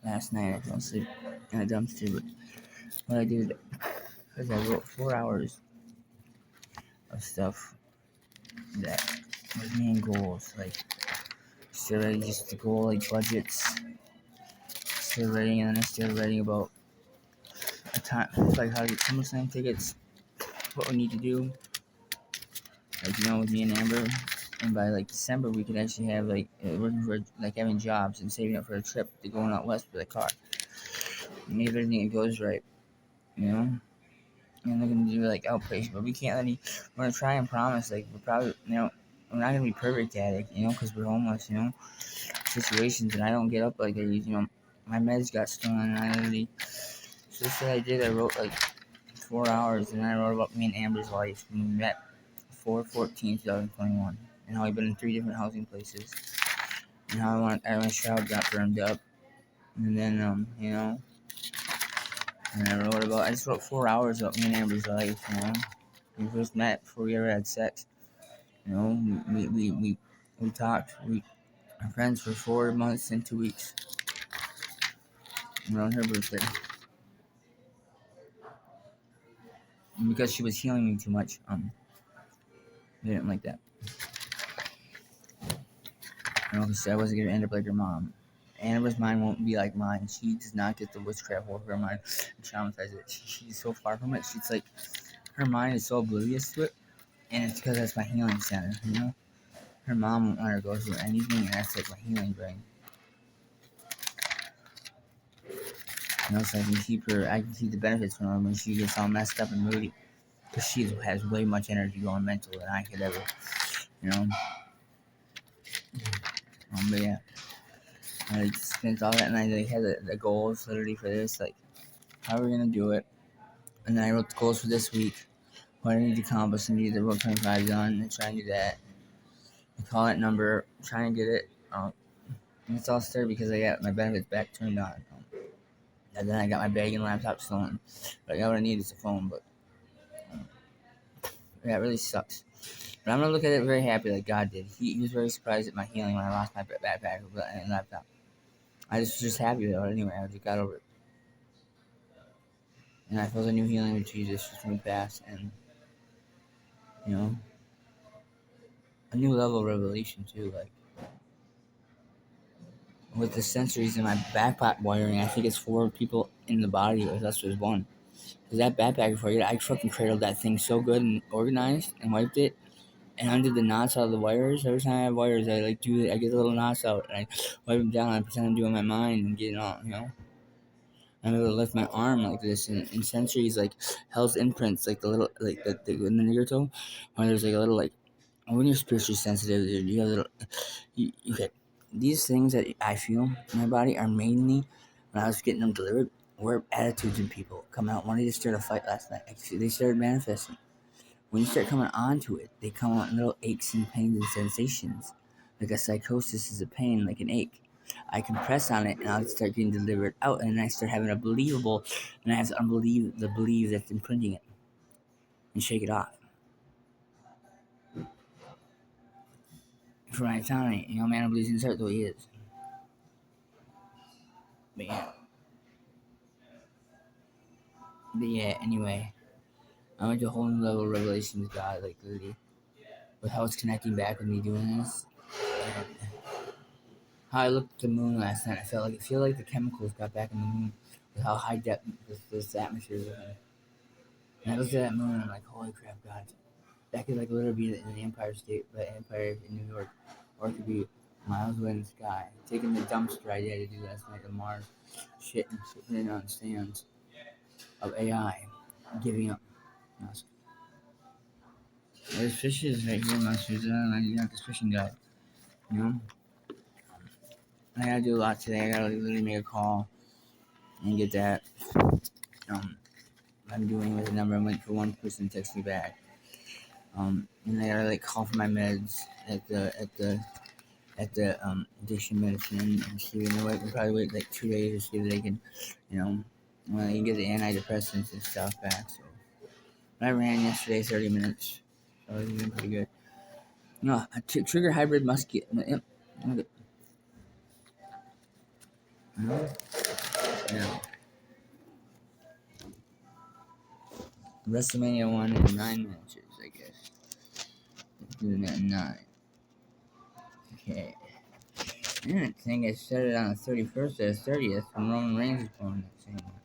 last night I fell asleep in a dumpster, but what I did, because I wrote 4 hours of stuff that was main goals, like started writing just the goal, like budgets, started writing, and then I started writing about a time, like how to get SummerSlam tickets, what we need to do, like, with me and Amber, and by like December we could actually have like working for like having jobs and saving up for a trip to going out west with a car. And if everything goes right, you know. And they're gonna do like outpatient, but we can't let any. We're gonna try and promise, like we're probably, we're not gonna be perfect at it, because we're homeless, situations, and I don't get up like I used, my meds got stolen, and I literally, so this is what I did. I wrote like 4 hours, and I wrote about me and Amber's life when we met 4/14/2021, and how we've been in 3 different housing places, and how my child got burned up, and then and I just wrote 4 hours about me and Amber's life, We first met before we ever had sex. We talked. We were friends for 4 months and 2 weeks around her birthday. And because she was healing me too much, they didn't like that. Because I wasn't gonna end up like her mom. Amber's mind won't be like mine. She does not get the witchcraft over her mind and traumatize it. She's so far from it. She's like, her mind is so oblivious to it, and it's because that's my healing center. Her mom won't let her go through anything, and that's like my healing brain. So I can keep the benefits from her when she gets all messed up and moody, because she has way much energy going mental than I could ever, But yeah, I spent all that, and I had the goals literally for this, like how are we gonna do it, and then I wrote the goals for this week. What I need to accomplish, I need the Road 25 done, and try and do that. I call that number, try and get it. And it's all started because I got my benefits back turned on. And then I got my bag and laptop stolen. But I got what I need is a phone, but yeah, it really sucks. But I'm gonna look at it very happy, like God did. He was very surprised at my healing when I lost my backpack and laptop. I was just happy about it anyway. I just got over it, and I felt a new healing with Jesus just moved past, and a new level of revelation too. Like with the sensories in my backpack wiring, I think it's 4 people in the body, or that's just one. Cause that backpack before I fucking cradled that thing so good and organized and wiped it. And undid the knots out of the wires. Every time I have wires, I get the little knots out and I wipe them down. And I pretend I'm doing my mind and getting all, I'm able to lift my arm like this, and sensories like Hell's imprints, like the little, like the in the nigger toe, when there's like a little like, when you're spiritually sensitive, you have a little, okay. These things that I feel in my body are mainly when I was getting them delivered, were attitudes in people coming out wanting to start a fight last night. They started manifesting. When you start coming onto it, they come out in little aches and pains and sensations. Like a psychosis is a pain, like an ache. I can press on it and I'll start getting delivered out, and then I start having and I have to unbelieve the belief that's imprinting it and shake it off. For my autonomy, man believes in his heart the way he is. But yeah, anyway, I went to a whole new level of revelation with God, like literally, with how it's connecting back with me doing this. And how I looked at the moon last night, I feel like the chemicals got back in the moon with how high depth this atmosphere is looking. And I looked at that moon and I'm like, holy crap, God. That could like literally be in the Empire State, the Empire in New York, or it could be miles away in the sky. Taking the dumpster idea to do last night to Mars, shit, and putting it on stands of AI, giving up. There's fishes right here in my shoes, and I got this fishing guide. I gotta do a lot today. I gotta literally make a call and get that. I'm doing with a number. I'm waiting for one person to text me back. And I gotta like call for my meds at the addiction medicine and see. And we'll probably wait like 2 days to see if they can, when they can get the antidepressants and stuff back. So I ran yesterday 30 minutes. So it was doing pretty good. A trigger hybrid musket. Yep. Now, WrestleMania 1 in 9 matches, I guess. Doing that 9. Okay. I didn't think I set it on the 31st or the 30th when Roman Reigns was born that same month.